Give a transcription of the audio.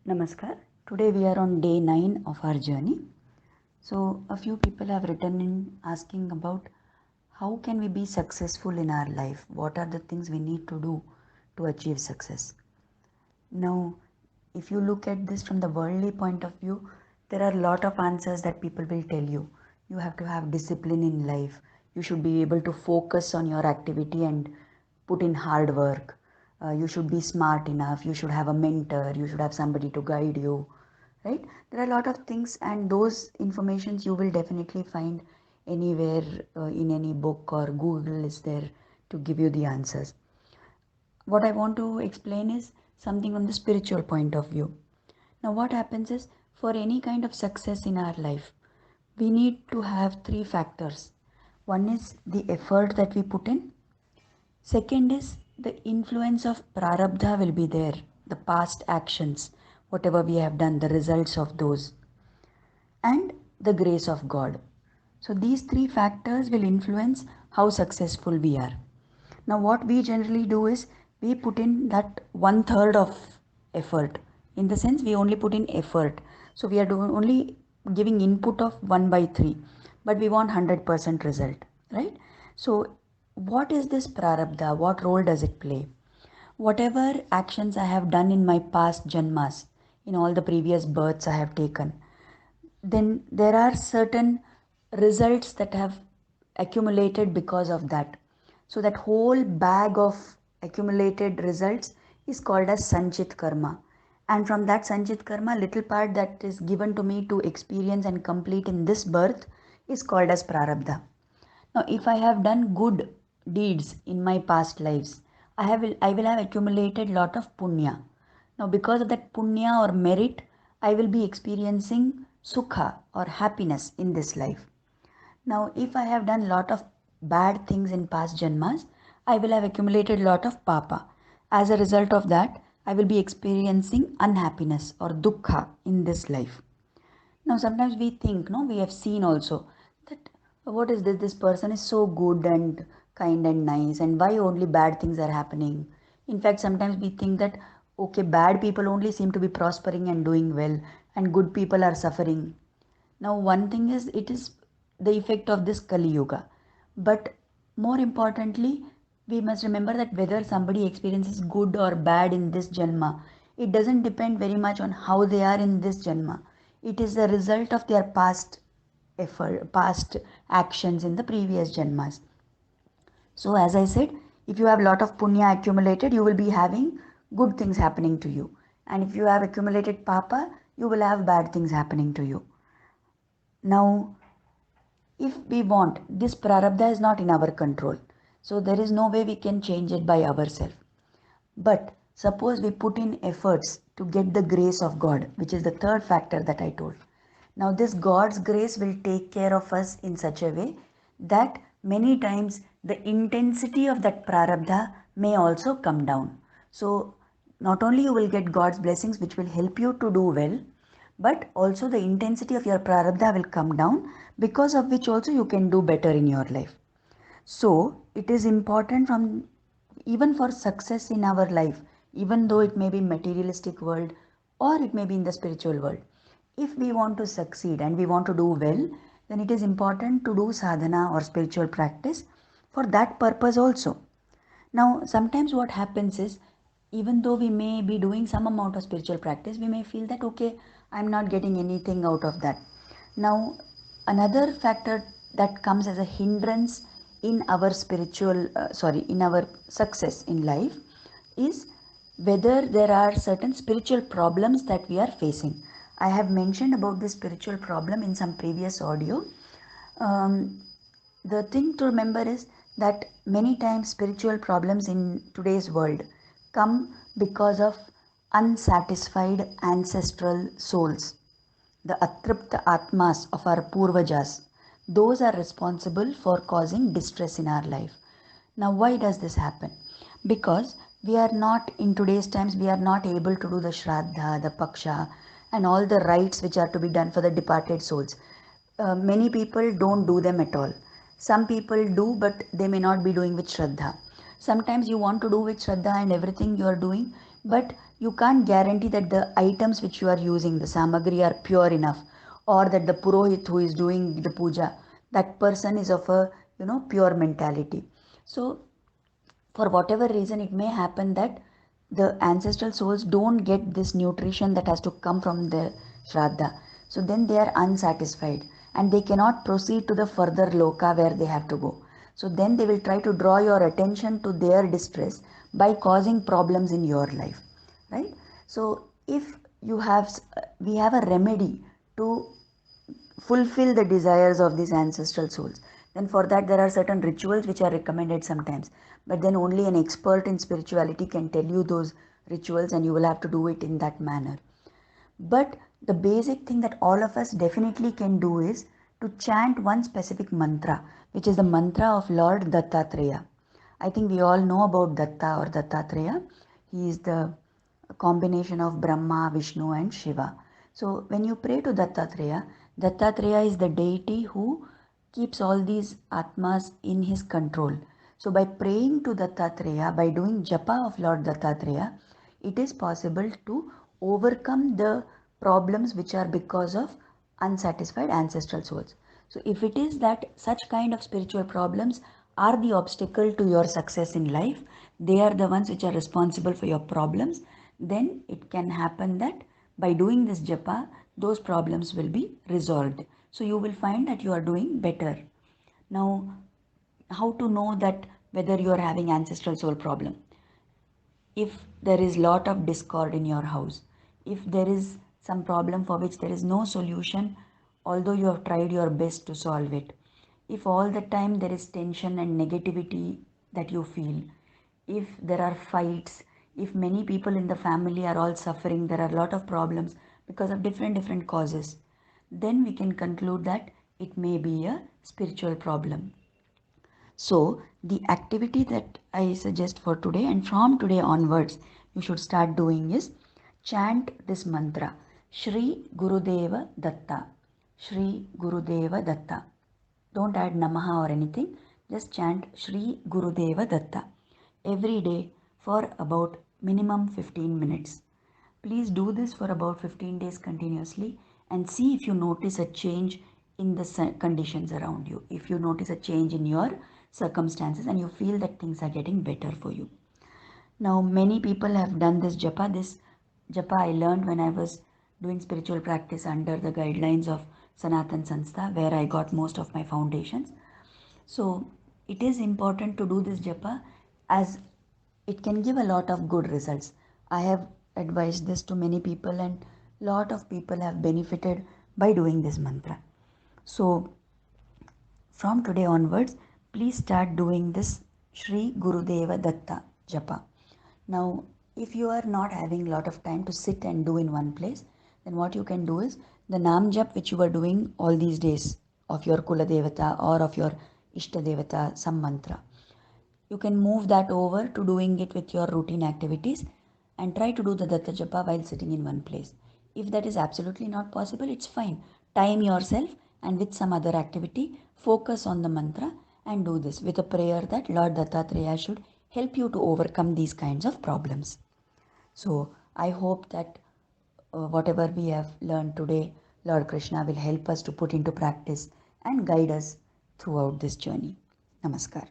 Namaskar. Today we are on day 9 of our journey. So, a few people have written in asking about how can we be successful in our life? What are the things we need to do to achieve success? Now, if you look at this from the worldly point of view, there are a lot of answers that people will tell you. You have to have discipline in life. You should be able to focus on your activity and put in hard work. You should be smart enough. You should have a mentor. You should have somebody to guide you. Right? There are a lot of things, and those informations you will definitely find anywhere in any book, or Google is there to give you the answers. What I want to explain is something from the spiritual point of view. Now, what happens is, for any kind of success in our life, we need to have three factors. One is the effort that we put in. Second is the influence of prarabdha will be there, the past actions, whatever we have done, the results of those, and the grace of God. So these three factors will influence how successful we are. Now, what we generally do is we put in that 1/3 of effort. In the sense, we only put in effort. So we are only giving input of 1/3, but we want 100% result, right? So, what is this prarabdha? What role does it play? Whatever actions I have done in my past janmas, in all the previous births I have taken, then there are certain results that have accumulated because of that. So that whole bag of accumulated results is called as sanchit karma. And from that sanchit karma, little part that is given to me to experience and complete in this birth is called as prarabdha. Now, if I have done good deeds in my past lives, I will have accumulated lot of punya. Now, because of that punya or merit, I will be experiencing sukha or happiness in this life. Now, if I have done lot of bad things in past janmas, I will have accumulated lot of papa. As a result of that, I will be experiencing unhappiness or dukkha in this life. Now, sometimes we think, no, we have seen also that what is this? This person is so good and kind and nice, and why only bad things are happening? In fact, sometimes we think that okay, bad people only seem to be prospering and doing well, and good people are suffering. Now, one thing is it is the effect of this Kali Yuga, but more importantly, we must remember that whether somebody experiences good or bad in this janma, it doesn't depend very much on how they are in this janma. It is the result of their past effort, past actions in the previous janmas. So, as I said, if you have a lot of punya accumulated, you will be having good things happening to you. And if you have accumulated papa, you will have bad things happening to you. Now, if we want, this prarabdha is not in our control. So there is no way we can change it by ourselves. But suppose we put in efforts to get the grace of God, which is the third factor that I told. Now this God's grace will take care of us in such a way that many times the intensity of that prarabdha may also come down. So not only you will get God's blessings which will help you to do well, but also the intensity of your prarabdha will come down, because of which also you can do better in your life. So it is important from even for success in our life, even though it may be materialistic world or it may be in the spiritual world. If we want to succeed and we want to do well, then it is important to do sadhana or spiritual practice for that purpose also. Now, sometimes what happens is, even though we may be doing some amount of spiritual practice, we may feel that, okay, I'm not getting anything out of that. Now, another factor that comes as a hindrance in our in our success in life is whether there are certain spiritual problems that we are facing. I have mentioned about this spiritual problem in some previous audio. Um, the thing to remember is that many times spiritual problems in today's world come because of unsatisfied ancestral souls, the atripta atmas of our purvajas. Those are responsible for causing distress in our life. Now, why does this happen? Because we are not, in today's times, we are not able to do the shraddha, the paksha, and all the rites which are to be done for the departed souls. Many people don't do them at all. Some people do, but they may not be doing with shraddha. Sometimes you want to do with shraddha and everything you are doing, but you can't guarantee that the items which you are using, the samagri, are pure enough, or that the purohit who is doing the puja, that person is of a pure mentality. So for whatever reason, it may happen that the ancestral souls don't get this nutrition that has to come from the shraddha. So then they are unsatisfied and they cannot proceed to the further loka where they have to go. So then they will try to draw your attention to their distress by causing problems in your life, right? So if you have, we have a remedy to fulfill the desires of these ancestral souls. Then for that there are certain rituals which are recommended sometimes, but then only an expert in spirituality can tell you those rituals, and you will have to do it in that manner. But the basic thing that all of us definitely can do is to chant one specific mantra, which is the mantra of Lord Dattatreya. I think we all know about Datta or Dattatreya. He is the combination of Brahma, Vishnu and Shiva. So when you pray to Dattatreya, Dattatreya is the deity who keeps all these Atmas in his control. So by praying to Dattatreya, by doing japa of Lord Dattatreya, it is possible to overcome the problems which are because of unsatisfied ancestral souls. So if it is that such kind of spiritual problems are the obstacle to your success in life, they are the ones which are responsible for your problems, then it can happen that by doing this japa, those problems will be resolved. So you will find that you are doing better. Now, how to know that whether you are having ancestral soul problem? If there is lot of discord in your house, if there is some problem for which there is no solution, although you have tried your best to solve it, if all the time there is tension and negativity that you feel, if there are fights, if many people in the family are all suffering, there are a lot of problems because of different causes, then we can conclude that it may be a spiritual problem. So the activity that I suggest for today, and from today onwards you should start doing, is chant this mantra, Shri Gurudeva Datta, Shri Gurudeva Datta. Don't add Namaha or anything, just chant Shri Gurudeva Datta every day for about minimum 15 minutes. Please do this for about 15 days continuously and see if you notice a change in the conditions around you. If you notice a change in your circumstances and you feel that things are getting better for you. Now, many people have done this japa. This japa I learned when I was doing spiritual practice under the guidelines of Sanatan Sanstha, where I got most of my foundations. So it is important to do this japa as it can give a lot of good results. I have advised this to many people and lot of people have benefited by doing this mantra. So from today onwards, please start doing this Shri Gurudeva Datta japa. Now, if you are not having a lot of time to sit and do in one place, then what you can do is the Nam Jap which you are doing all these days of your Kula Devata or of your Ishta Devata, some mantra. You can move that over to doing it with your routine activities and try to do the Datta Japa while sitting in one place. If that is absolutely not possible, it's fine. Time yourself and with some other activity, focus on the mantra and do this with a prayer that Lord Dattatreya should help you to overcome these kinds of problems. So I hope that whatever we have learned today, Lord Krishna will help us to put into practice and guide us throughout this journey. Namaskar.